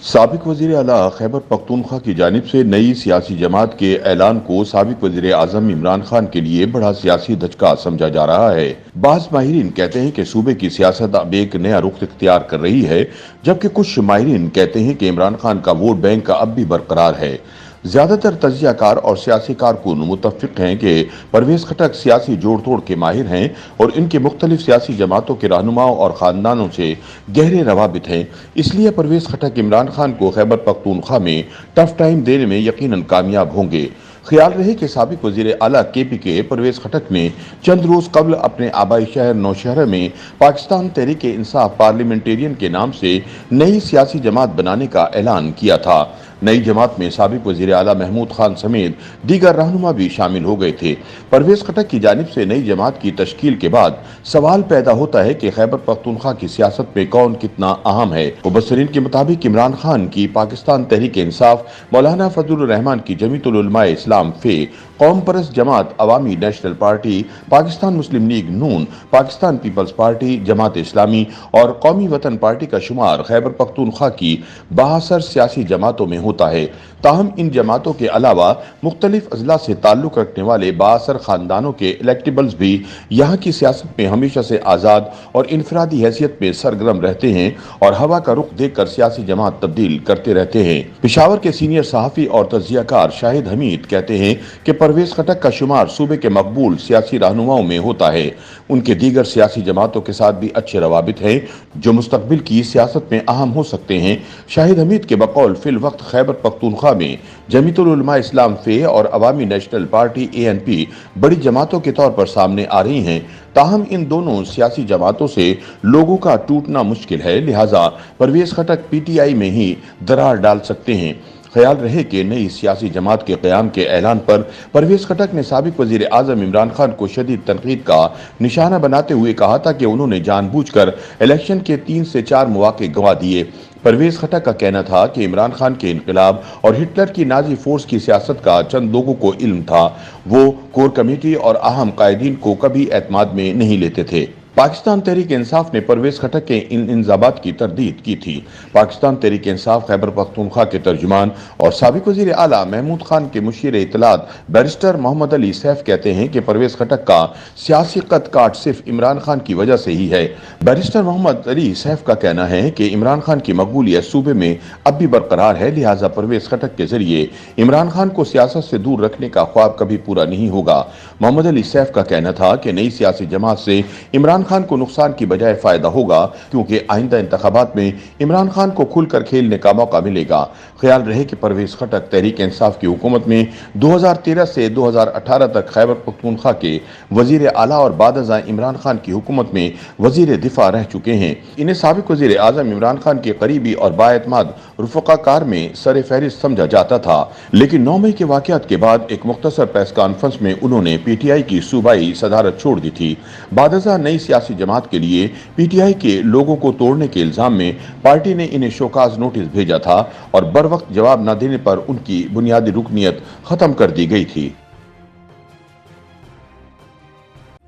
साबिक वजीर आला खैबर पख्तूनख्वा की जानिब से नई सियासी जमात के ऐलान को साबिक वजीर आजम इमरान खान के लिए बड़ा सियासी धचका समझा जा रहा है। बाज़ माहिरीन कहते हैं कि सूबे की सियासत अब एक नया रुख इख्तियार कर रही है, जबकि कुछ माहिरीन कहते हैं कि इमरान खान का वोट बैंक अब भी बरकरार है। ज्यादातर तजियाकार और सियासी कारकुन मुतफिक हैं कि परवेज खटक सियासी जोड़ तोड़ के माहिर हैं और इनके मुख्तलिफ सियासी जमातों के रहनुमाओं और खानदानों से गहरे रवाबित हैं। इसलिए परवेज खटक इमरान खान को खैबर पख्तूनख्वा में टफ टाइम देने में यकीनन कामयाब होंगे। ख्याल रहे कि साबिक वजीर आला KP के परवेज खटक ने चंद रोज कबल अपने आबाई शहर नौशहरा में पाकिस्तान तहरीक इंसाफ पार्लियामेंटेरियन के नाम से नई सियासी जमात बनाने का ऐलान किया था। नई जमात में साबिक वजीर आला महमूद खान समेत दीगर रहनुमा भी शामिल हो गए थे। परवेज खटक की जानिब से नई जमात की तश्कील के बाद सवाल पैदा होता है कि खैबर पख्तूनख्वा की सियासत में कौन कितना अहम है। मुबस्सिरीन के मुताबिक इमरान खान की पाकिस्तान तहरीक इंसाफ, मौलाना फजलुर रहमान की जमीयतुल उलमा इस्लाम फे, कौम परस्त जमात अवामी नेशनल पार्टी, पाकिस्तान मुस्लिम लीग नून, पाकिस्तान पीपल्स पार्टी, जमात इस्लामी और कौमी वतन पार्टी का शुमार खैबर पख्तूनख्वा की 62 सियासी जमातों में होता है। ताहम इन जमातों के अलावा मुख्तलिफ अजला से ताल्लुक रखने वाले बाअसर खानदानों के इलेक्टेबल्स भी यहाँ की सियासत में हमेशा से आज़ाद और इनफरादी हैसियत में सरगर्म रहते हैं और हवा का रुख देखकर सियासी जमात तब्दील करते रहते हैं। पेशावर के सीनियर सहाफ़ी और तजियाकार शाहिद हमीद कहते हैं कि परवेज खटक का शुमार सूबे के मकबूल सियासी रहनुमाओं में होता है। उनके दीगर सियासी जमातों के साथ भी अच्छे रवाबित हैं जो मुस्तकबिल की सियासत में अहम हो सकते हैं। शाहिद हमीद के बकौल फिल वक्त खैबर पख्तूनख्वा में जमीयतुल उलमा इस्लाम फे और अवामी नेशनल पार्टी ANP बड़ी जमातों के तौर पर सामने आ रही हैं। ताहम इन दोनों सियासी जमातों से लोगों का टूटना मुश्किल है, लिहाजा परवेज खटक PTI में ही दरार डाल सकते हैं। ख्याल रहे कि नई सियासी जमात के क़याम के ऐलान पर परवेज खटक ने साबिक वजीर आजम इमरान खान को शदीद तनकीद का निशाना बनाते हुए कहा था कि उन्होंने जानबूझकर इलेक्शन के 3 से 4 मौके गंवा दिए। परवेज खटक का कहना था कि इमरान खान के इनकलाब और हिटलर की नाजी फोर्स की सियासत का चंद लोगों को इल्म था। वो कोर कमेटी और अहम कायदीन को कभी एतमाद में नहीं लेते थे। पाकिस्तान तहरीक इंसाफ ने परवेज खटक के इन इंजाबात की तरदीद की थी। पाकिस्तान तहरीक इंसाफ खैबर पख्तूनख्वा के तर्जुमान और साबिक वजीर आला महमूद खान के मुशीर इत्तलात बैरिस्टर मोहम्मद अली सैफ कहते हैं कि परवेज खटक का सियासी कद काट सिर्फ इमरान खान की वजह से ही है। बैरिस्टर मोहम्मद अली सैफ का कहना है कि इमरान खान की मकबूलियत सूबे में अब भी बरकरार है, लिहाजा परवेज खटक के जरिए इमरान खान को सियासत से दूर रखने का ख्वाब कभी पूरा नहीं होगा। मोहम्मद अली सैफ का कहना था कि नई सियासी जमात से इमरान खान को नुकसान की बजाय फायदा होगा, क्योंकि आइंदा इंतखाबात में इमरान खान को खुलकर खेलने का मौका मिलेगा। ख्याल रहे कि परवेज खटक तहरीक इंसाफ की हुकूमत में 2013 से 2018 तक खैबर पख्तूनख्वा के वजीर आला और बादअज़ां इमरान खान की हुकूमत में वजीर दिफा रह चुके हैं। इन्हें साबिक वजीर आजम इमरान खान के करीबी और बाएतमाद रुफ़क़ाकार में सर फहरिस्त समझा जाता था, लेकिन 9 मई के वाक़यात के बाद एक मुख्तसर प्रेस कॉन्फ्रेंस में उन्होंने PTI की सूबाई सदारत छोड़ दी थी। बादअज़ां नई सियासी जमात के लिए PTI के लोगों को तोड़ने के इल्जाम में पार्टी ने इन्हें शोकाज नोटिस भेजा था और बर वक्त जवाब न देने पर उनकी बुनियादी रुकनियत खत्म कर दी गई थी।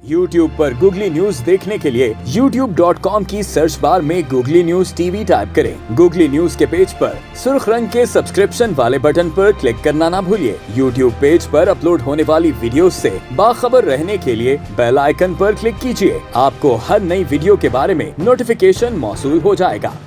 YouTube पर गूगली न्यूज देखने के लिए youtube.com की सर्च बार में गूगली न्यूज TV टाइप करें। गूगली न्यूज के पेज पर सुर्ख रंग के सब्सक्रिप्शन वाले बटन पर क्लिक करना ना भूलिए। YouTube पेज पर अपलोड होने वाली वीडियोस से बाखबर रहने के लिए बेल आइकन पर क्लिक कीजिए। आपको हर नई वीडियो के बारे में नोटिफिकेशन मौसूल हो जाएगा।